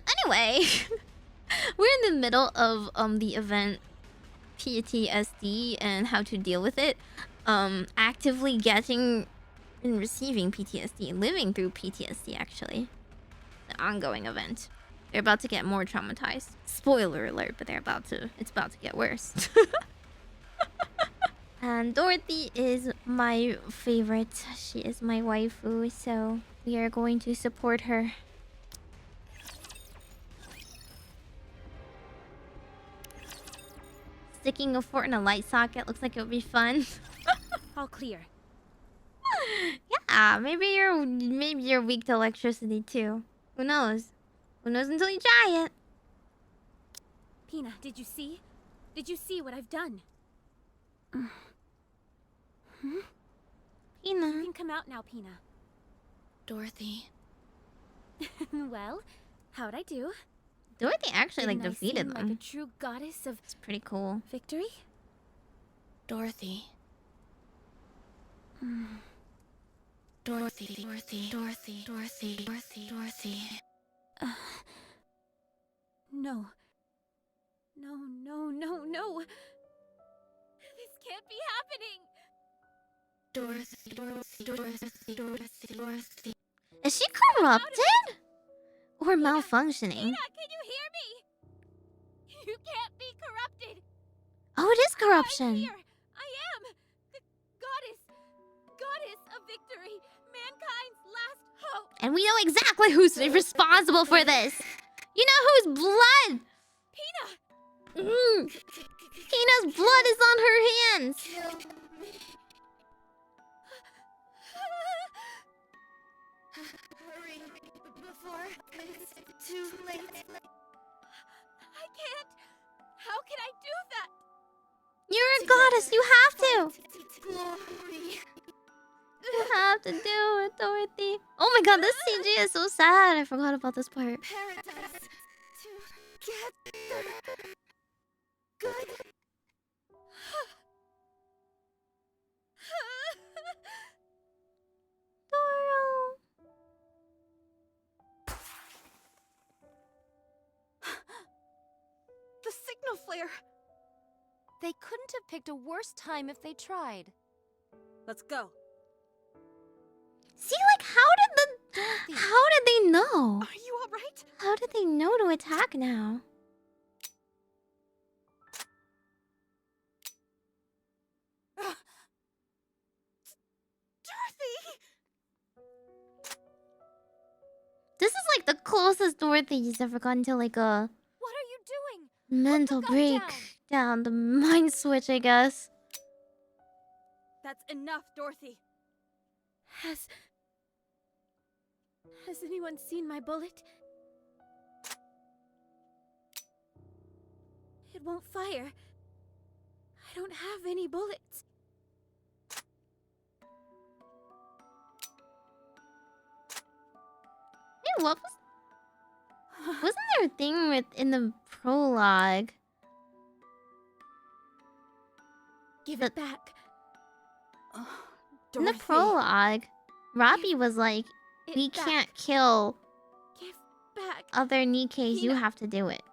Anyway, we're in the middle of the event PTSD and how to deal with it. Actively getting and receiving PTSD, living through PTSD actually. The ongoing event. They're about to get more traumatized. Spoiler alert, but it's about to get worse. And Dorothy is my favorite. She is my waifu, so we are going to support her. Sticking a fort in a light socket looks like it would be fun. All clear. Yeah, maybe you're weak to electricity too. Who knows? Who knows until you try it? Pina, did you see? Did you see what I've done? Pina. You can come out now, Pina. Dorothy. Well, how'd I do? Dorothy actually Didn't defeated I seem them. like a true goddess of It's pretty cool. victory? Dorothy. Dorothy. No. No. This can't be happening. Dorothy. Is she corrupted? Or malfunctioning? Pina, can you hear me? You can't be corrupted. Oh, it is I'm corruption. here. I am. Goddess of victory. Mankind's last hope. And we know exactly who's responsible for this. You know whose blood? Pina! Pina's blood is on her hands. Hurry before it's too late. I can't. How can I do that? You're a goddess. You have to. Glory. You have to do it, Dorothy. Oh my god, this CG is so sad. I forgot about this part. Paradise to get good. Doro. The signal flare. They couldn't have picked a worse time if they tried. Let's go. See, like, how did they know? Are you all right? How did they know to attack now? Dorothy! This is like the closest Dorothy's ever gotten to like a What are you doing? mental Put the gun breakdown, the mind switch, I guess. That's enough, Dorothy. Has anyone seen my bullet? It won't fire. I don't have any bullets. Hey, wasn't there a thing in the prologue? Give it back. In the prologue, Robbie was like, It we back. can't kill Give back. other Nikkes, you Pina. have to do it.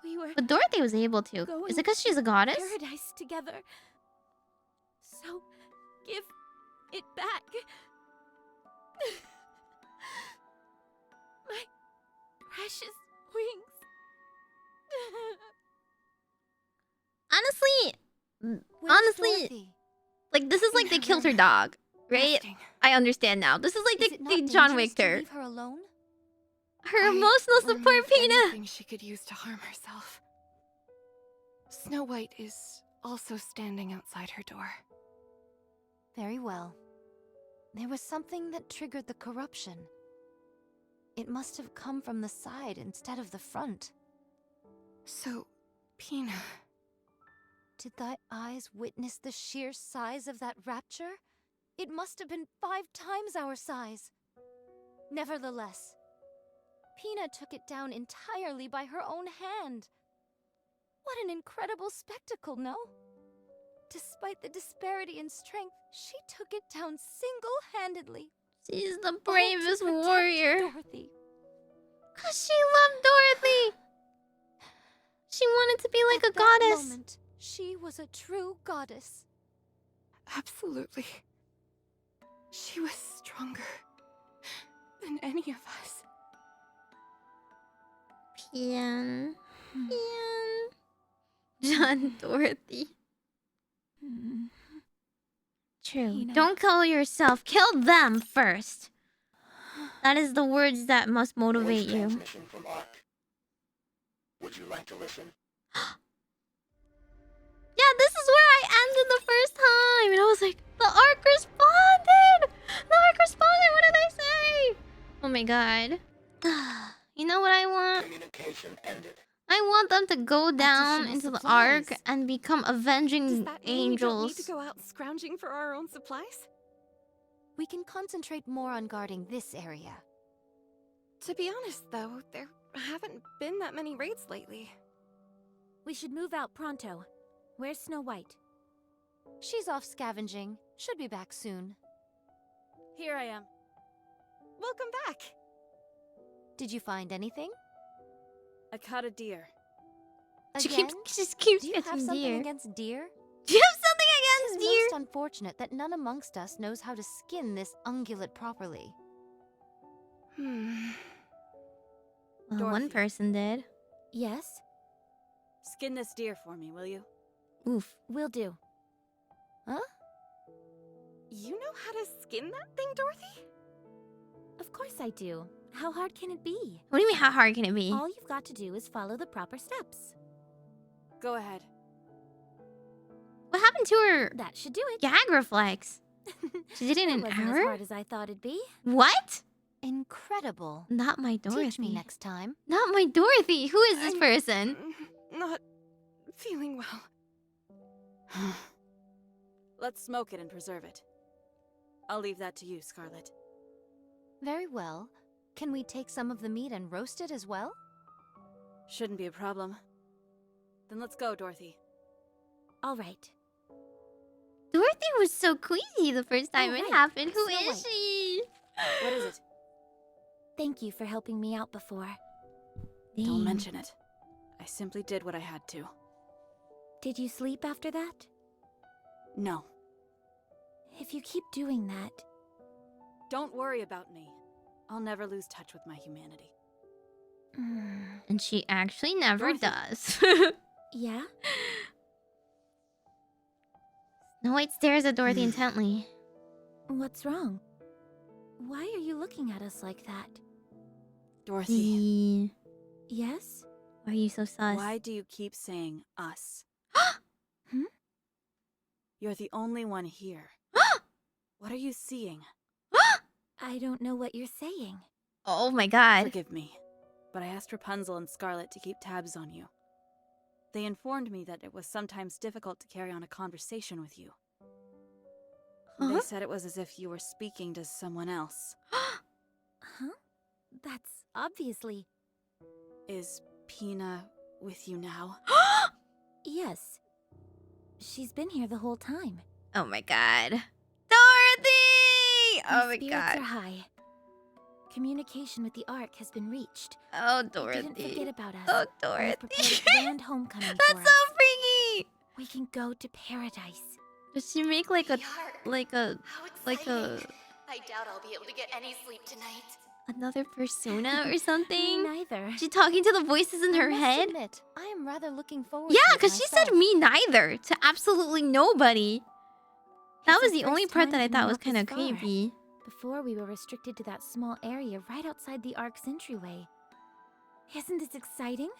We were But Dorothy was able to. Going Is it because she's a goddess? paradise together. So, give it back. My precious wings. Honestly, like, this is like they killed her dog, right? Resting. I understand now. This is like Is it the not John dangerous to Wick. leave her alone? Her emotional support, removed Pina. anything she could use to harm herself. Snow White is also standing outside her door. Very well. There was something that triggered the corruption. It must have come from the side instead of the front. So, Pina... Did thy eyes witness the sheer size of that rapture? It must have been 5 times our size. Nevertheless, Pina took it down entirely by her own hand. What an incredible spectacle, no? Despite the disparity in strength, she took it down single-handedly. She's the All to bravest protect warrior. Dorothy. Cause she loved She was a true goddess. Absolutely. She was stronger than any of us. Pian. Pian. John Dorothy. True. Pina. Don't kill yourself. Kill them first. That is the words that must motivate you. Transmission from Ark. Would you like to listen? Yeah, this is where I ended the first time. And I was like, the Ark responded! The Ark responded! What did I say? Oh my god. You know what I want? Communication ended. I want them to go down Additional into the supplies. Ark and become avenging Does that mean we don't need angels. to go out scrounging for our own supplies? We can concentrate more on guarding this area. To be honest, though, there haven't been that many raids lately. We should move out pronto. Where's Snow White? She's off scavenging. Should be back soon. Here I am. Welcome back! Did you find anything? I caught a deer. She Again? just keeps Do you have catching something deer. against deer? Do you have something It's against deer? most unfortunate that none amongst us knows how to skin this ungulate properly. Well, one Dorothy. person did. Yes? Skin this deer for me, will you? Oof. Will do. Huh? You know how to skin that thing, Dorothy? Of course I do. How hard can it be? What do you mean, how hard can it be? All you've got to do is follow the proper steps. Go ahead. What happened to her That should do it. gag reflex? She did it in It an wasn't as hour? hard as I thought it'd be. What? Incredible. Not my Dorothy. Teach me next time. Not my Dorothy. Who is this person? Not feeling well. Let's smoke it and preserve it. I'll leave that to you, Scarlet. Very well. Can we take some of the meat and roast it as well? Shouldn't be a problem. Then let's go, Dorothy. All right. Dorothy was so queasy the first time it right. happened. Who Snow is White. she? What is it? Thank you for helping me out before. Don't mention it. I simply did what I had to. Did you sleep after that? No. If you keep doing that... Don't worry about me. I'll never lose touch with my humanity. And she actually never Dorothy. does. Yeah? Snow White stares at Dorothy intently. What's wrong? Why are you looking at us like that? Dorothy, Yes? Why are you so sus? why do you keep saying us? Hmm? You're the only one here. What are you seeing? I don't know what you're saying. Oh my god. Forgive me, but I asked Rapunzel and Scarlet to keep tabs on you. They informed me that it was sometimes difficult to carry on a conversation with you. Huh? They said it was as if you were speaking to someone else. Huh? That's obviously... Is Pina with you now? Yes. She's been here the whole time. Oh my god. Dorothy! Our Oh my spirits god. are high. Communication with the Ark has been reached. Oh, They didn't forget Dorothy. about us. Oh, and have Dorothy. prepared a grand homecoming That's for so us. freaky. We can go to paradise. Does she make like a How like a exciting. I doubt I'll be able to get any sleep tonight. another persona or Me something? neither. She talking to the voices in her I must head? admit, I am rather looking forward Yeah, to it because she said myself. me neither to absolutely nobody. That It's was the the only first part time that I we've thought was walked this kind of far. creepy. Before we were restricted to that small area right outside the Ark's entryway. Isn't this exciting?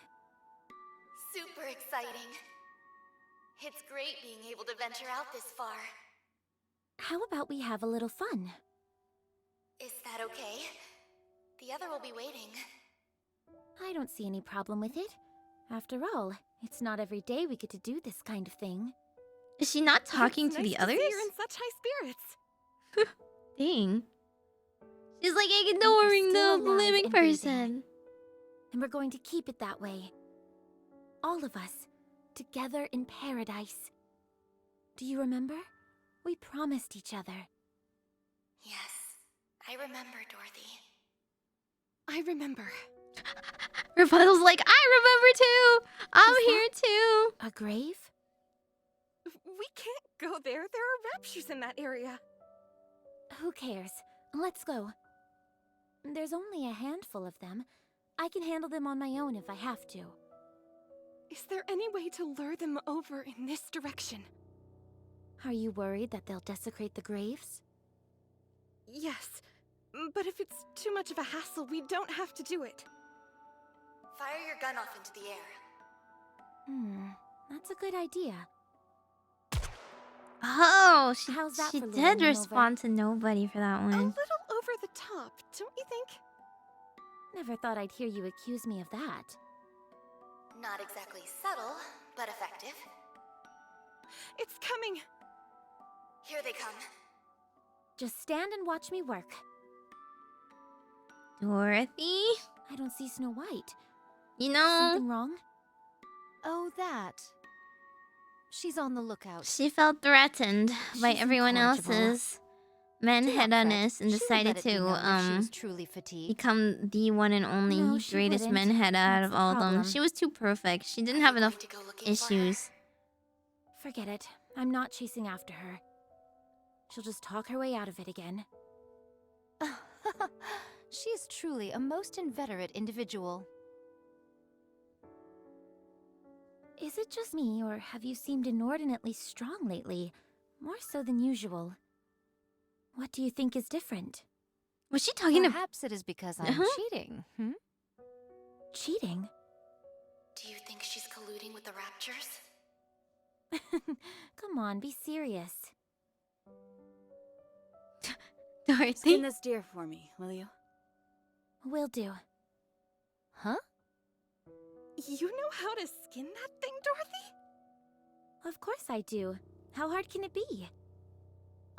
Super exciting. It's great being able to venture out this far. How about we have a little fun? Is that okay? The other will be waiting. I don't see any problem with it. After all, it's not every day we get to do this kind of thing. Is she not talking It's to nice the see others? you're in such high spirits. Dang. She's like ignoring still the alive living and breathing. person. And we're going to keep it that way. All of us, together in paradise. Do you remember? We promised each other. Yes, I remember, Dorothy. I remember. Rapunzel's like, I remember too. I'm Is here too. A grave? We can't go there. There are raptures in that area. Who cares? Let's go. There's only a handful of them. I can handle them on my own if I have to. Is there any way to lure them over in this direction? Are you worried that they'll desecrate the graves? Yes, but if it's too much of a hassle, we don't have to do it. Fire your gun off into the air. That's a good idea. Oh, How's that she for did luring them respond to nobody for that A one. little over the top, don't you think? Never thought I'd hear you accuse me of that. Not exactly subtle, but effective. It's coming. Here they come. Just stand and watch me work. Dorothy? I don't see Snow White. You know, Something wrong? Oh, that. She's on the lookout. she felt threatened by She's everyone incorrigible. else's manheadedness and decided to truly fatigued. become the one and only No, she greatest wouldn't. manhead out That's of the all of them. problem. She was too perfect. She didn't Are have you enough going to go looking for her? issues. Forget it. I'm not chasing after her. She'll just talk her way out of it again. She is truly a most inveterate individual. Is it just me, or have you seemed inordinately strong lately? More so than usual. What do you think is different? Was she talking to? Perhaps it is because I'm cheating. Cheating? Do you think she's colluding with the raptures? Come on, be serious. Dorothy? Skin this deer for me, will you? Will do. Huh? You know how to skin that thing, Dorothy? Of course I do. How hard can it be?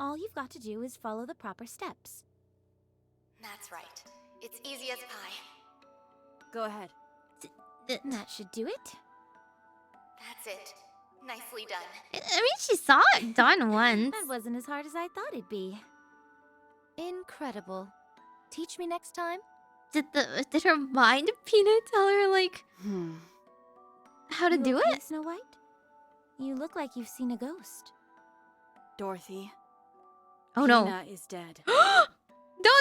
All you've got to do is follow the proper steps. That's right. It's easy as pie. Go ahead. That should do it. That's it. Nicely done. I mean, she saw it done once. That wasn't as hard as I thought it'd be. Incredible. Teach me next time? Did her mind Peanut tell her like how to You do okay, it? Snow White? You look like you've seen a ghost. Dorothy. Oh no! Peanut is dead. Don't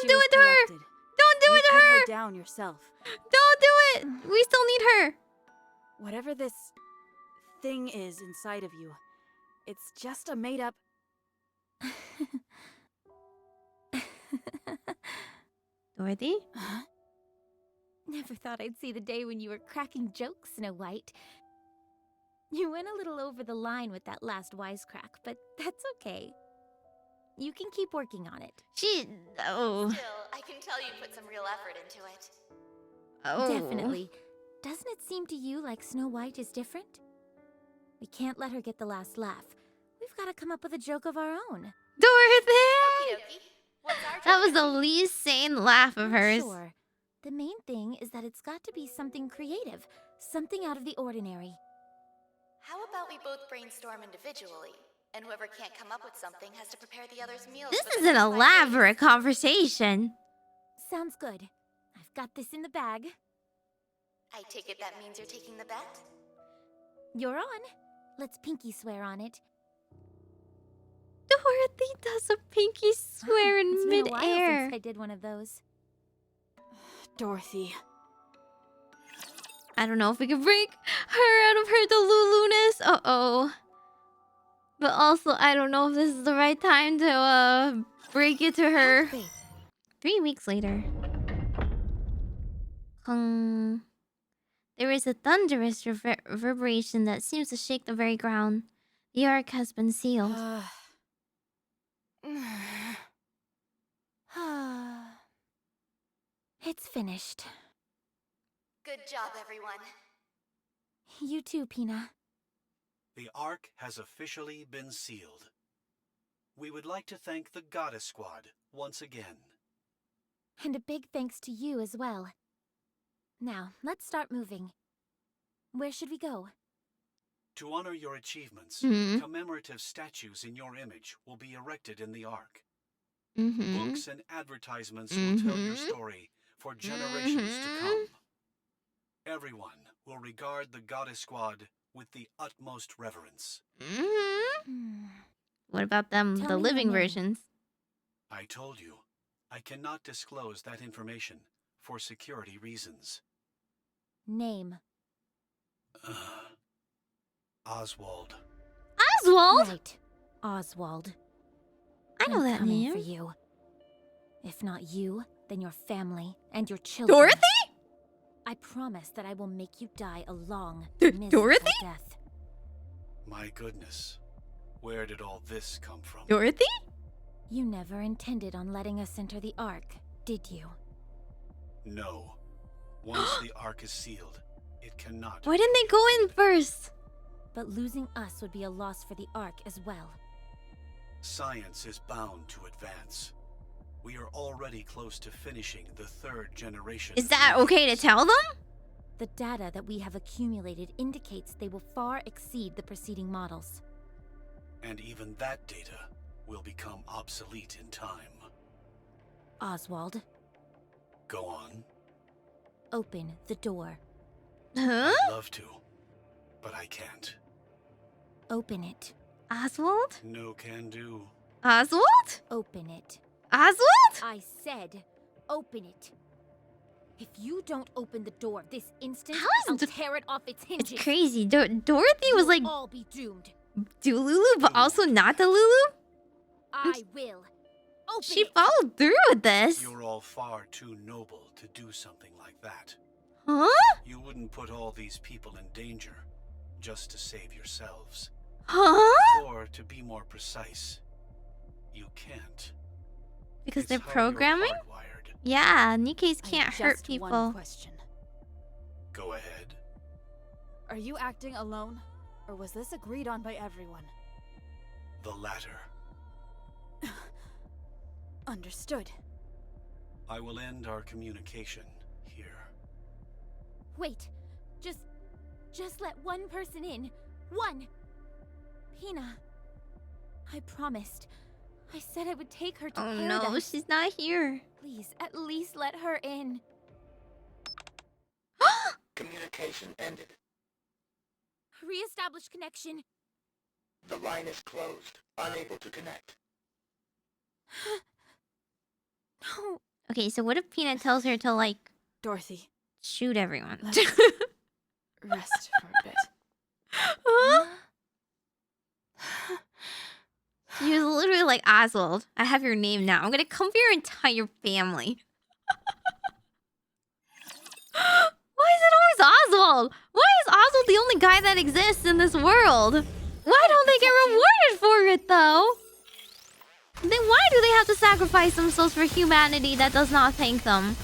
She do was it to her! corrupted. Don't do You it to cut her! her down yourself. Don't do it! We still need her. Whatever this thing is inside of you, it's just a made-up... Dorothy? Huh? Never thought I'd see the day when you were cracking jokes, Snow White. You went a little over the line with that last wisecrack, but that's okay. You can keep working on it. Oh. Still, I can tell you put some real effort into it. Oh. Definitely. Doesn't it seem to you like Snow White is different? We can't let her get the last laugh. We've got to come up with a joke of our own. Dorothy! Okie dokie. What's our That job was the gonna be? least sane laugh of Not hers. Sure. The main thing is that it's got to be something creative, something out of the ordinary. How about we both brainstorm individually, and whoever can't come up with something has to prepare the other's meals. This for is the an next 5 days. elaborate conversation. Sounds good. I've got this in the bag. I take it that means you're taking the bet? You're on. Let's pinky swear on it. Dorothy does a pinky swear in It's been a while midair. since I did one of those. Dorothy. I don't know if we can break her out of her delulu-ness. Uh-oh. But also, I don't know if this is the right time to break it to her. Wait, 3 weeks later. There is a thunderous reverberation that seems to shake the very ground. The ark has been sealed. it's finished. Good job, everyone. You too, Pina. The Ark has officially been sealed. We would like to thank the Goddess Squad once again. And a big thanks to you as well. Now, let's start moving. Where should we go? To honor your achievements, commemorative statues in your image will be erected in the Ark. Books and advertisements will tell your story for generations to come. Everyone will regard the Goddess Squad with the utmost reverence. What about them, Tell the me living your name. versions? I told you, I cannot disclose that information for security reasons. Name. Oswald. Oswald? Right. Oswald. I know I'm that coming name. for you. If not you, then your family and your children. Dorothy? I promise that I will make you die a long, Dorothy? miserable death. My goodness. Where did all this come from? Dorothy? You never intended on letting us enter the Ark, did you? No. Once the Ark is sealed, it cannot. Why didn't they go in first? But losing us would be a loss for the Ark as well. Science is bound to advance. We are already close to finishing the 3rd generation. Is that okay to tell them? The data that we have accumulated indicates they will far exceed the preceding models. And even that data will become obsolete in time. Oswald, Go on. open the door. Huh? I'd love to, but I can't. Open it. Oswald? No can do. Oswald? Open it. Oswald? I said, open it. If you don't open the door this instant, How is I'll Do- tear it off its hinges. It's crazy. Dorothy was like You'll all be doomed. Delulu, but also not Delulu? I will. Open She it. followed through with this. You're all far too noble to do something like that. Huh? You wouldn't put all these people in danger just to save yourselves. Huh? Or to be more precise, you can't. Because It's they're how you're programming? hardwired. Yeah, Nikke's I can't have hurt just people. One question. Go ahead. Are you acting alone, or was this agreed on by everyone? The latter. Understood. I will end our communication here. Wait. Just let one person in. One. Pina. I promised. I said I would take her to Oh paradise. no, she's not here. Please, at least let her in. Communication ended. Re-establish connection. The line is closed. Unable to connect. No. Okay, so what if Peanut tells her to, like, Dorothy, shoot everyone? let's rest for a bit. Huh? She was literally like, Oswald, I have your name now. I'm gonna come for your entire family. Why is it always Oswald? Why is Oswald the only guy that exists in this world? Why don't they get rewarded for it, though? Then why do they have to sacrifice themselves for humanity that does not thank them?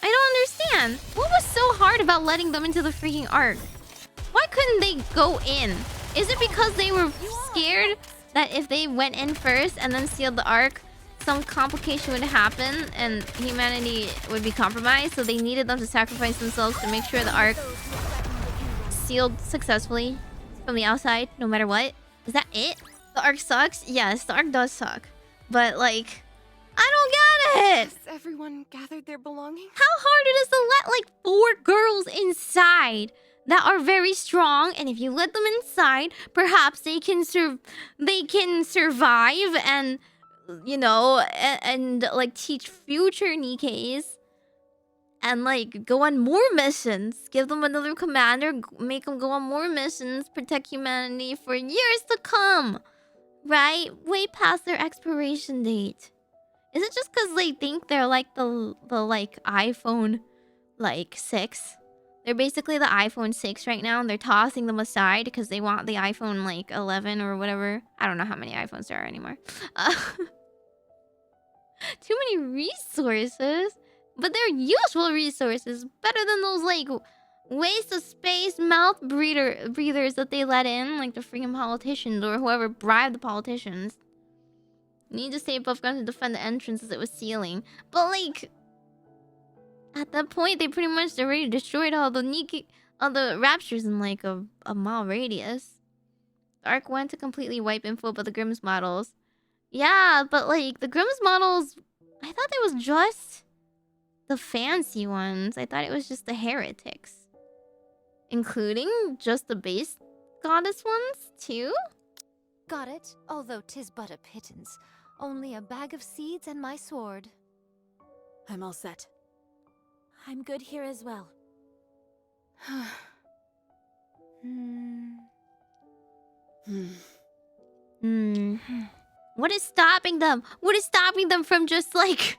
I don't understand. What was so hard about letting them into the freaking Ark? Why couldn't they go in? Is it because they were scared that if they went in first and then sealed the Ark, some complication would happen and humanity would be compromised? So they needed them to sacrifice themselves to make sure the Ark sealed successfully from the outside, no matter what? Is that it? The Ark sucks? Yes, the Ark does suck. But, like, I don't get it! Has everyone gathered their belongings? How hard it is to let, like, 4 girls inside that are very strong, and if you let them inside, perhaps they can survive and, you know, and like teach future Nikkes and like go on more missions. Give them another commander, make them go on more missions, protect humanity for years to come, right? Way past their expiration date. Is it just because they think they're like the like iPhone like 6? They're basically the iPhone 6 right now, and they're tossing them aside because they want the iPhone, like, 11 or whatever. I don't know how many iPhones there are anymore. Too many resources. But they're useful resources. Better than those, like, waste of space mouth breathers that they let in. Like the freaking politicians or whoever bribed the politicians. Need to stay above ground to defend the entrance as it was sealing. But, like... at that point, they pretty much already destroyed all the raptures in like a mile radius. The Ark went to completely wipe info about the Grimm's models. Yeah, but like the Grimm's models, I thought it was just the fancy ones. I thought it was just the heretics. Including just the base goddess ones, too? Got it, although 'tis but a pittance. Only a bag of seeds and my sword. I'm all set. I'm good here as well. What is stopping them? What is stopping them from just like...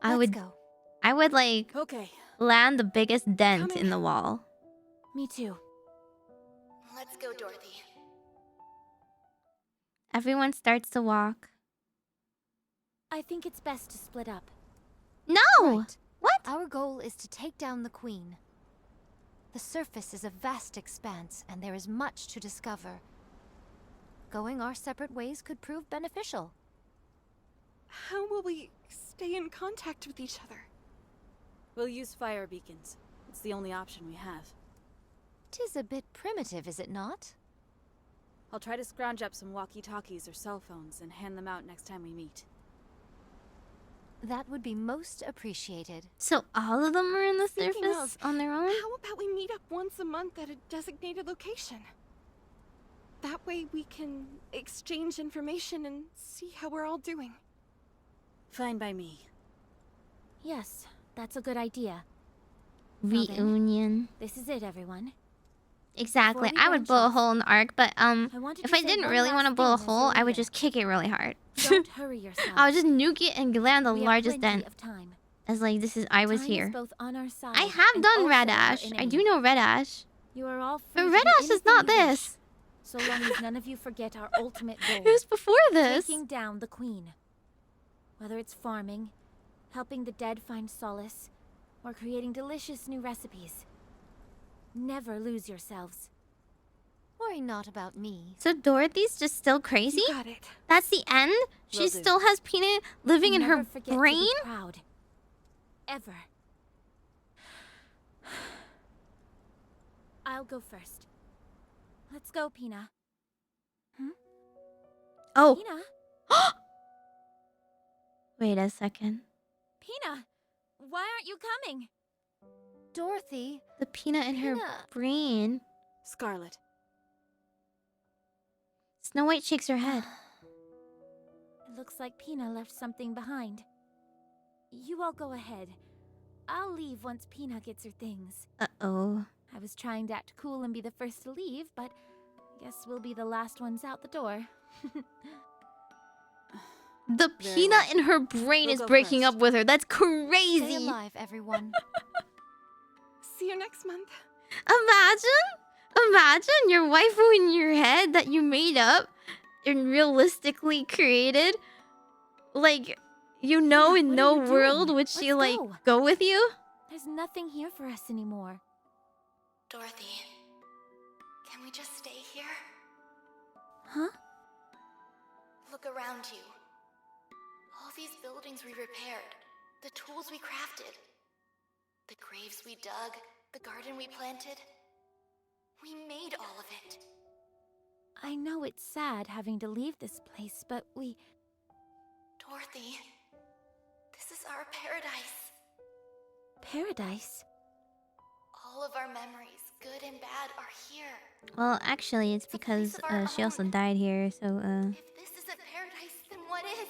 Let's go. I would like... Okay. land the biggest dent in the wall. Me too. Let's go, Dorothy. Everyone starts to walk. I think it's best to split up. No! Right. What? Our goal is to take down the queen. The surface is a vast expanse, and there is much to discover. Going our separate ways could prove beneficial. How will we stay in contact with each other? We'll use fire beacons. It's the only option we have. 'Tis a bit primitive, is it not? I'll try to scrounge up some walkie-talkies or cell phones and hand them out next time we meet. That would be most appreciated. So all of them are in the Speaking surface of, on their own? How about we meet up once a month at a designated location? That way we can exchange information and see how we're all doing. Fine by me. Yes, that's a good idea. Well then, Reunion. this is it, everyone. Exactly. Before we I would branch blow a off, hole in the arc, but wanted if to I say didn't one really last want to blow a thing as hole, a I would leader. just kick it really hard. Don't hurry yourself. I would just nuke it and land the We have largest plenty dent. of time. As like I was Time here. is both on our side I have and done also Red our Ash. I enemy. do know Red Ash. You are all free But to Red do Ash is anything not you wish, this. so long as none of you forget our ultimate goal. It was before this. Taking down the queen. Whether it's farming, helping the dead find solace, or creating delicious new recipes. Never lose yourselves. Worry not about me. So Dorothy's just still crazy? You got it. That's the end? She Will do. still has Peanut living in Never her forget to be brain? proud. Ever. I'll go first. Let's go, Pina. Oh. Pina? Wait a second. Pina! Why aren't you coming? Dorothy, The peanut in her Peanut. brain. Scarlet. Snow White shakes her head. It looks like Pina left something behind. You all go ahead. I'll leave once Pina gets her things. Uh-oh. I was trying to act cool and be the first to leave, but I guess we'll be the last ones out the door. The Very peanut well. in her brain We'll is go breaking first. up with her. That's stay crazy. alive, everyone. See you next month. Imagine your waifu in your head that you made up and realistically created. Like, in what are no you world doing? would she, Let's like, go. go with you? There's nothing here for us anymore. Dorothy, can we just stay here? Huh? Look around you. All these buildings we repaired, the tools we crafted, the graves we dug, the garden we planted. We made all of it. I know it's sad having to leave this place, but we... Dorothy, this is our paradise. Paradise? All of our memories, good and bad, are here. Well, actually, it's It's a place because of our she also own. died here, so, If this isn't paradise, then what is?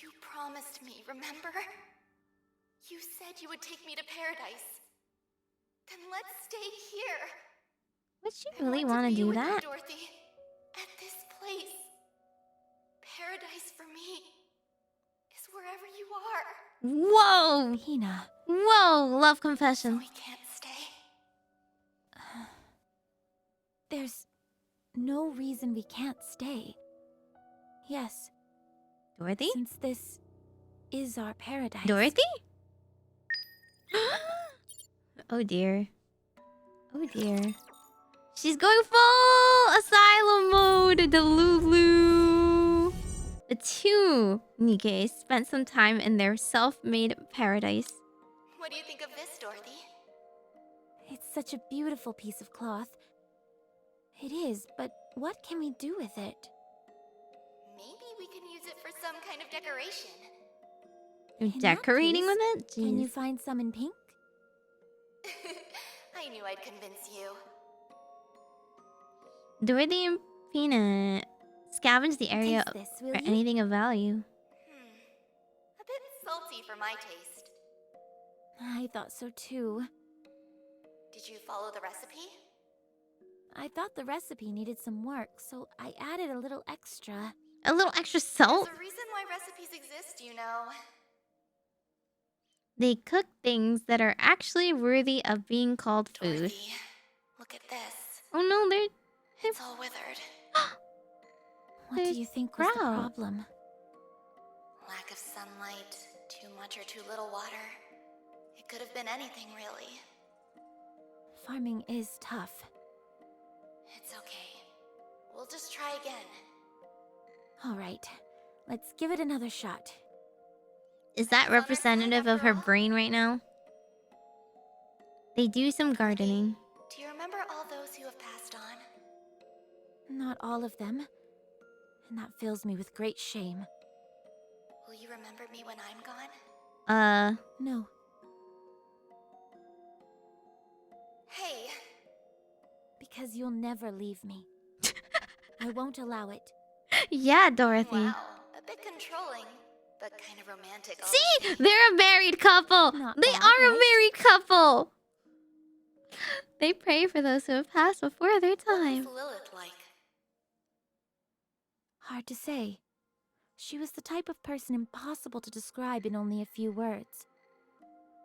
You promised me, remember? You said you would take me to paradise. Then let's stay here. Would she I really want want to be do with you, that? Dorothy, at this place. Paradise for me is wherever you are. Whoa! Pina. Whoa! Love So confession. we can't stay. There's no reason we can't stay. Yes, Dorothy? since this is our paradise. Dorothy? Oh dear. Oh dear. She's going full asylum mode, the Lulu. The two Nikke spent some time in their self-made paradise. What do you think of this, Dorothy? It's such a beautiful piece of cloth. It is, but what can we do with it? Maybe we can use it for some kind of decoration. You're In that decorating case, with it? Can you Jeez. find some in pink? I knew I'd convince you. Dorothy and Peanut scavenge the area Taste this, will for you? anything of value. A bit salty for my taste. I thought so too. Did you follow the recipe? I thought the recipe needed some work, so I added a little extra. A little extra salt? There's a reason why recipes exist, you know. They cook things that are actually worthy of being called food. Dorothy, look at this. Oh no, they're It's all withered. What do you think was the sprout. problem? Lack of sunlight, too much or too little water. It could have been anything, really. Farming is tough. It's okay. We'll just try again. All right, let's give it another shot. Is that representative of her brain right now? They do some gardening. Do you remember all those who have passed on? Not all of them. And that fills me with great shame. Will you remember me when I'm gone? No. Hey! Because you'll never leave me. I won't allow it. Yeah, Dorothy. Wow, a bit controlling, but kind of romantic. See? They're a married couple! Not They bad, are a right? married couple! They pray for those who have passed before their What time. was Lilith like? Hard to say. She was the type of person impossible to describe in only a few words.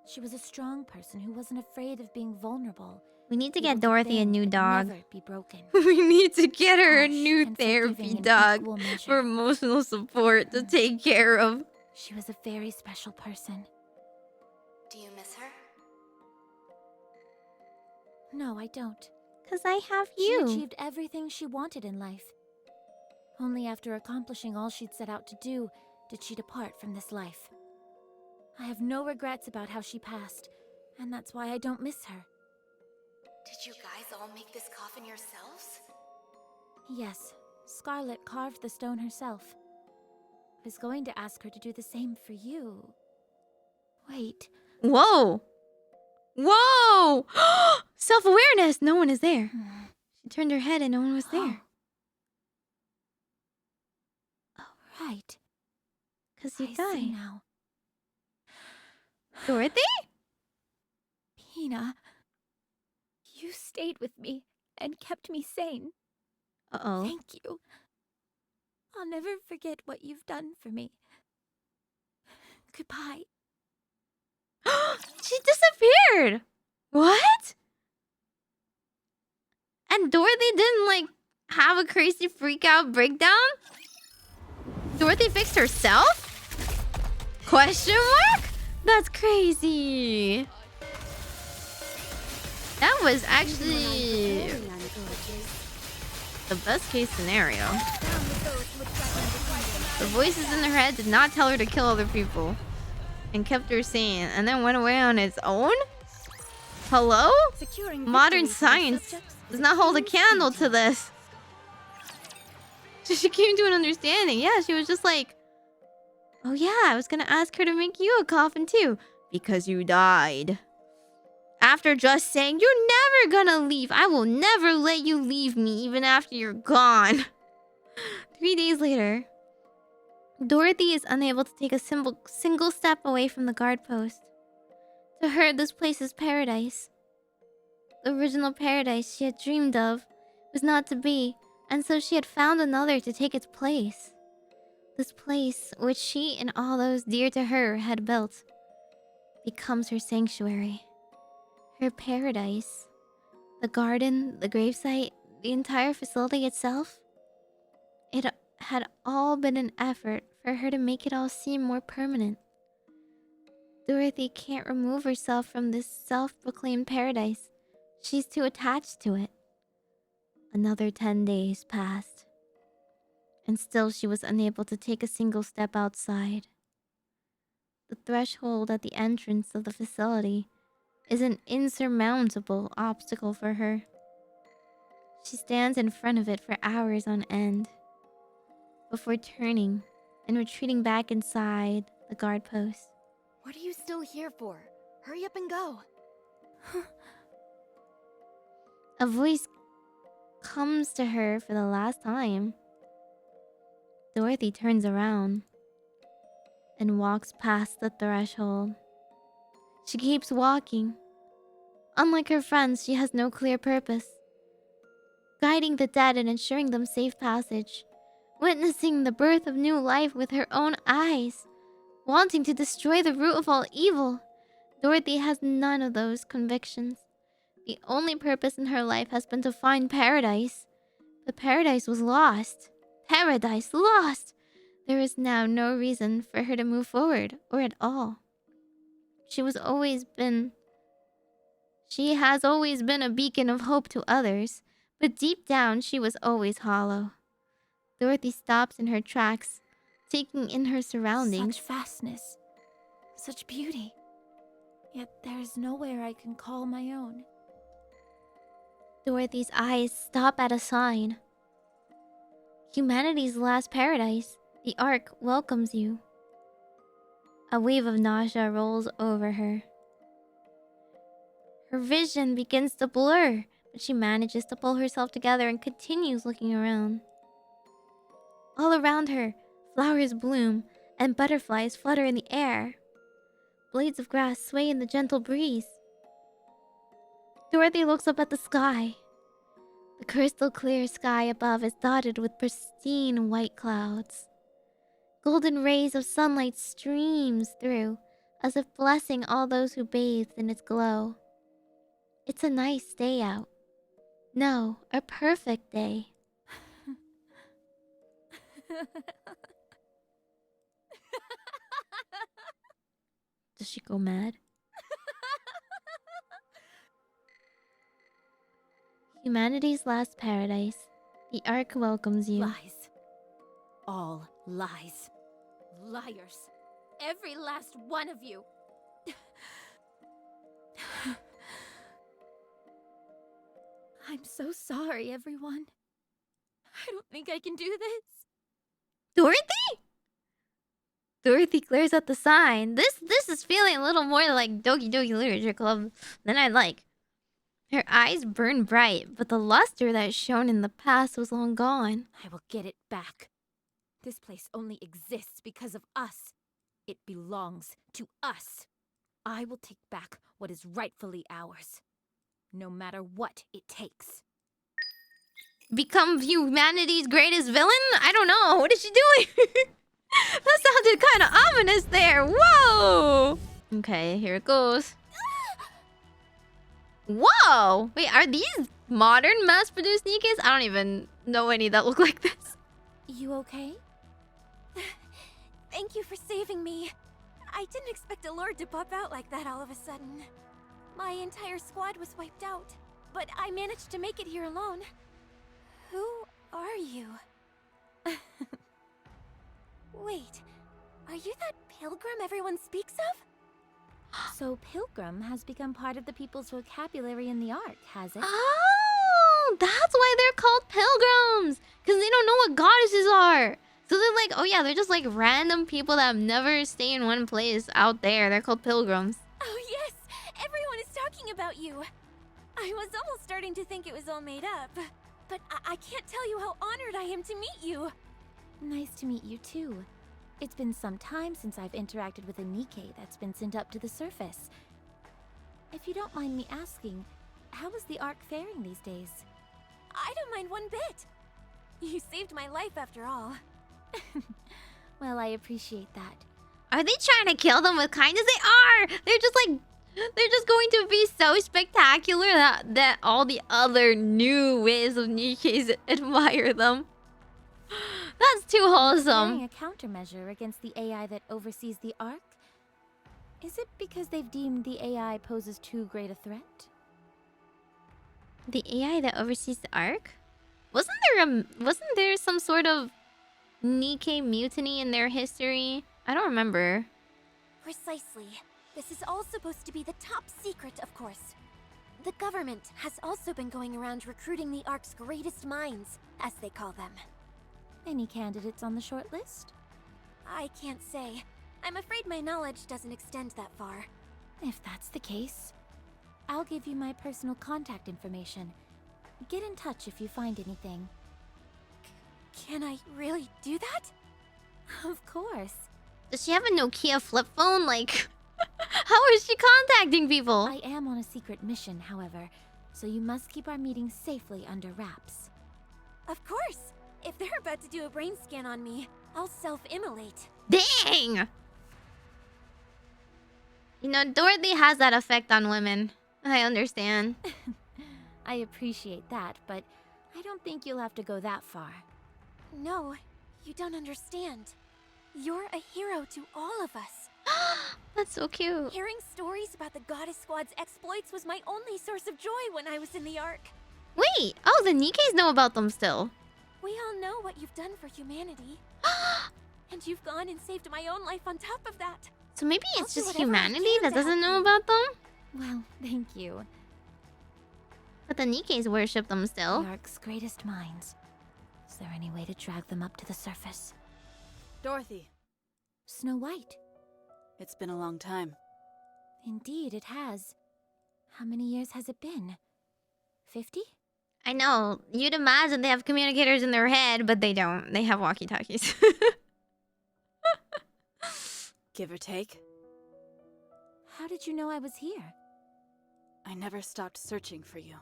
She was a strong person who wasn't afraid of being vulnerable. We need to able get Dorothy a bend new and dog. Never be broken. We need to get her a Harsh new and therapy forgiving in dog equal measure. for emotional support to take care of. She was a very special person. Do you miss her? No, I don't. 'Cause I have She you. achieved everything she wanted in life. Only after accomplishing all she'd set out to do did she depart from this life. I have no regrets about how she passed, and that's why I don't miss her. Did you guys all make this coffin yourselves? Yes, Scarlet carved the stone herself. I was going to ask her to do the same for you. Wait, Whoa! Whoa! Self-awareness! No one is there. She turned her head and no one was there. right. 'Cause you I see died. now. Dorothy? Pina, you stayed with me and kept me sane. Uh-oh. Thank you. I'll never forget what you've done for me. Goodbye. She disappeared! What? And Dorothy didn't, like, have a crazy freak-out breakdown? Dorothy fixed herself? Question mark? That's crazy. That was actually the best case scenario. The voices in her head did not tell her to kill other people and kept her sane and then went away on its own? Hello? Modern science does not hold a candle to this. She came to an understanding. Yeah, she was just like, oh yeah, I was gonna ask her to make you a coffin too. Because you died. After just saying, you're never gonna leave. I will never let you leave me even after you're gone. 3 days later, Dorothy is unable to take a single step away from the guard post. To her, this place is paradise. The original paradise she had dreamed of was not to be, and so she had found another to take its place. This place, which she and all those dear to her had built, becomes her sanctuary. Her paradise. The garden, the gravesite, the entire facility itself. It had all been an effort for her to make it all seem more permanent. Dorothy can't remove herself from this self-proclaimed paradise. She's too attached to it. Another 10 days passed. And still she was unable to take a single step outside. The threshold at the entrance of the facility is an insurmountable obstacle for her. She stands in front of it for hours on end, before turning and retreating back inside the guard post. What are you still here for? Hurry up and go. A voice comes to her for the last time. Dorothy turns around and walks past the threshold. She keeps walking. Unlike her friends, she has no clear purpose. Guiding the dead and ensuring them safe passage. Witnessing the birth of new life with her own eyes. Wanting to destroy the root of all evil. Dorothy has none of those convictions. The only purpose in her life has been to find paradise. But paradise was lost. Paradise lost! There is now no reason for her to move forward, or at all. She has always been a beacon of hope to others, but deep down she was always hollow. Dorothy stops in her tracks, taking in her surroundings. Such vastness, such beauty. Yet there is nowhere I can call my own. Dorothy's eyes stop at a sign. Humanity's last paradise. The Ark welcomes you. A wave of nausea rolls over her. Her vision begins to blur, but she manages to pull herself together and continues looking around. All around her, flowers bloom and butterflies flutter in the air. Blades of grass sway in the gentle breeze. Dorothy looks up at the sky. The crystal clear sky above is dotted with pristine white clouds. Golden rays of sunlight streams through, as if blessing all those who bathed in its glow. It's a nice day out. No, a perfect day. Does she go mad? Humanity's last paradise. The Ark welcomes you. Lies. All lies. Liars. Every last one of you. I'm so sorry, everyone. I don't think I can do this. Dorothy? Dorothy glares at the sign. This is feeling a little more like Doki Doki Literature Club than I'd like. Her eyes burn bright, but the luster that shone in the past was long gone. I will get it back. This place only exists because of us. It belongs to us. I will take back what is rightfully ours, no matter what it takes. Become humanity's greatest villain? I don't know. What is she doing? That sounded kind of ominous there. Whoa! Okay, here it goes. Whoa! Wait, are these modern mass-produced Nikkes? I don't even know any that look like this. You okay? Thank you for saving me. I didn't expect a lord to pop out like that all of a sudden. My entire squad was wiped out, but I managed to make it here alone. Who are you? Wait, are you that Pilgrim everyone speaks of? So Pilgrim has become part of the people's vocabulary in the Ark, has it? Oh, that's why they're called pilgrims. Because they don't know what goddesses are. So they're like, oh yeah, they're just like random people that never stay in one place out there. They're called pilgrims. Oh yes, everyone is talking about you. I was almost starting to think it was all made up. But I can't tell you how honored I am to meet you. Nice to meet you too. It's been some time since I've interacted with a Nikke that's been sent up to the surface. If you don't mind me asking, how is the Ark faring these days? I don't mind one bit. You saved my life after all. Well, I appreciate that. Are they trying to kill them with kindness? They are! They're just going to be so spectacular that all the other new ways of Nikkes admire them. That's too wholesome. A countermeasure against the AI that oversees the Ark? Is it because they've deemed the AI poses too great a threat? The AI that oversees the Ark? Wasn't there some sort of Nikke mutiny in their history? I don't remember. Precisely. This is all supposed to be the top secret, of course. The government has also been going around recruiting the Ark's greatest minds, as they call them. Any candidates on the short list? I can't say. I'm afraid my knowledge doesn't extend that far. If that's the case, I'll give you my personal contact information. get in touch if you find anything. Can I really do that? Of course. Does she have a Nokia flip phone? Like, how is she contacting people? I am on a secret mission, however, so you must keep our meeting safely under wraps. Of course! If they're about to do a brain scan on me, I'll self-immolate. Dang! You know, Dorothy has that effect on women. I understand. I appreciate that, but I don't think you'll have to go that far. No, you don't understand. You're a hero to all of us. That's so cute. Hearing stories about the Goddess Squad's exploits was my only source of joy when I was in the Ark. Wait, oh, the Nikkes know about them still. We all know what you've done for humanity. And you've gone and saved my own life on top of that. So maybe I'll it's do just whatever I humanity can that to doesn't help know you. about them? Well, thank you. But the Nikkes worship them still. The Ark's greatest minds. Is there any way to drag them up to the surface? Dorothy, Snow White. it's been a long time. Indeed, it has. How many years has it been? 50? I know. You'd imagine they have communicators in their head, but they don't. They have walkie-talkies. Give or take. How did you know I was here? I never stopped searching for you.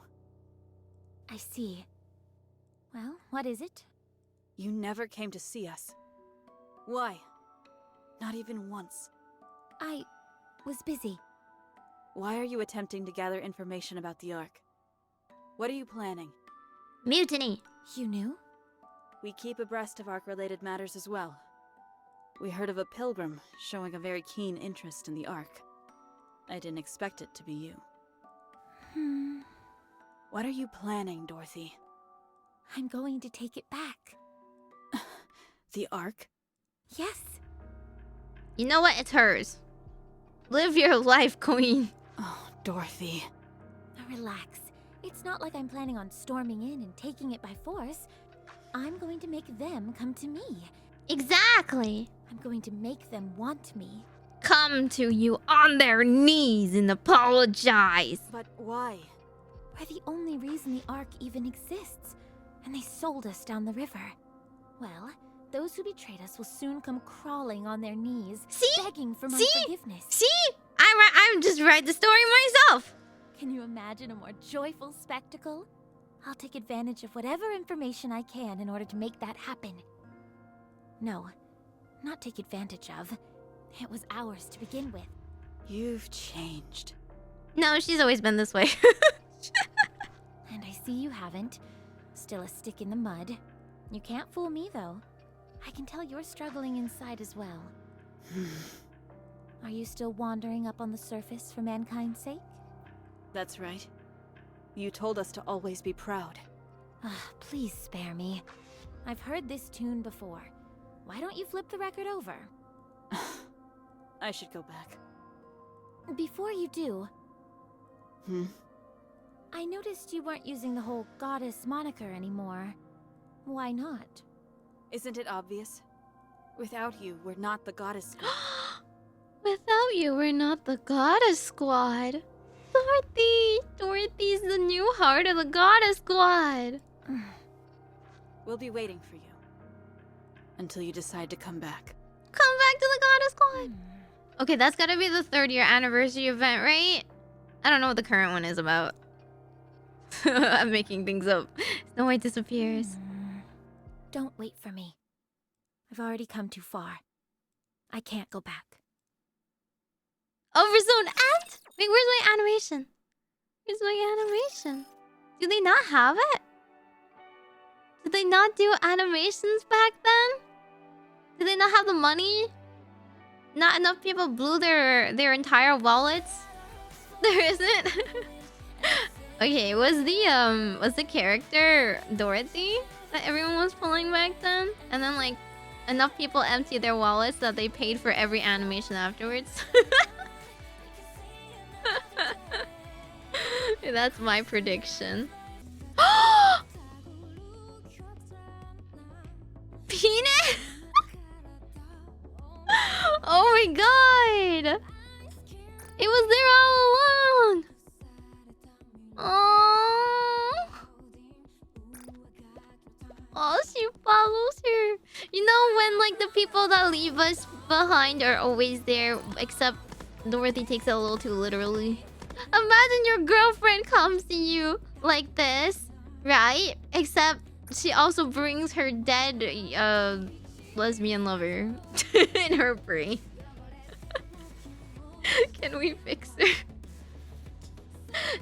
I see. Well, what is it? You never came to see us. Why? Not even once. I was busy. Why are you attempting to gather information about the Ark? What are you planning? Mutiny. You knew? We keep abreast of Ark-related matters as well. We heard of a Pilgrim showing a very keen interest in the Ark. I didn't expect it to be you. What are you planning, Dorothy? I'm going to take it back. The Ark? Yes. You know what? It's hers. Live your life, queen. Oh, Dorothy. Relax. It's not like I'm planning on storming in and taking it by force. I'm going to make them come to me. Exactly. I'm going to make them want me. Come to you on their knees and apologize. But why? We're the only reason the Ark even exists. And they sold us down the river. Well, those who betrayed us will soon come crawling on their knees, begging for my forgiveness. See? I'm just write the story myself. Can you imagine a more joyful spectacle? I'll take advantage of whatever information I can in order to make that happen. No, not take advantage of. It was ours to begin with. You've changed. No, she's always been this way. And I see you haven't. Still a stick in the mud. You can't fool me, though. I can tell you're struggling inside as well. Are you still wandering up on the surface for mankind's sake? That's right. You told us to always be proud. Please spare me. I've heard this tune before. Why don't you flip the record over? I should go back. Before you do... I noticed you weren't using the whole goddess moniker anymore. Why not? Isn't it obvious? Without you, we're not the Goddess Squad. Without you, we're not the Goddess Squad. Dorothy! Dorothy's the new heart of the Goddess Squad. We'll be waiting for you. Until you decide to come back. Come back to the Goddess Squad. Okay, that's gotta be the 3rd year anniversary event, right? I don't know what the current one is about. I'm making things up. Snow White disappears. Don't wait for me. I've already come too far. I can't go back. OVERZONE and? Wait, where's my animation? Where's my animation? Do they not have it? Did they not do animations back then? Did they not have the money? Not enough people blew their entire wallets? There isn't? Okay, was the character Dorothy that everyone was pulling back then? And then like enough people emptied their wallets that they paid for every animation afterwards? That's my prediction. Peanut? Oh my god! It was there all along! Oh, And like the people that leave us behind are always there, except Dorothy takes it a little too literally. Imagine your girlfriend comes to you like this, right? Except she also brings her dead lesbian lover in her brain. Can we fix her?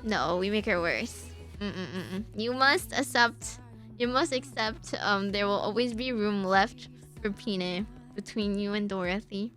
No, we make her worse. You must accept. You must accept. There will always be room left for Pine between you and Dorothy.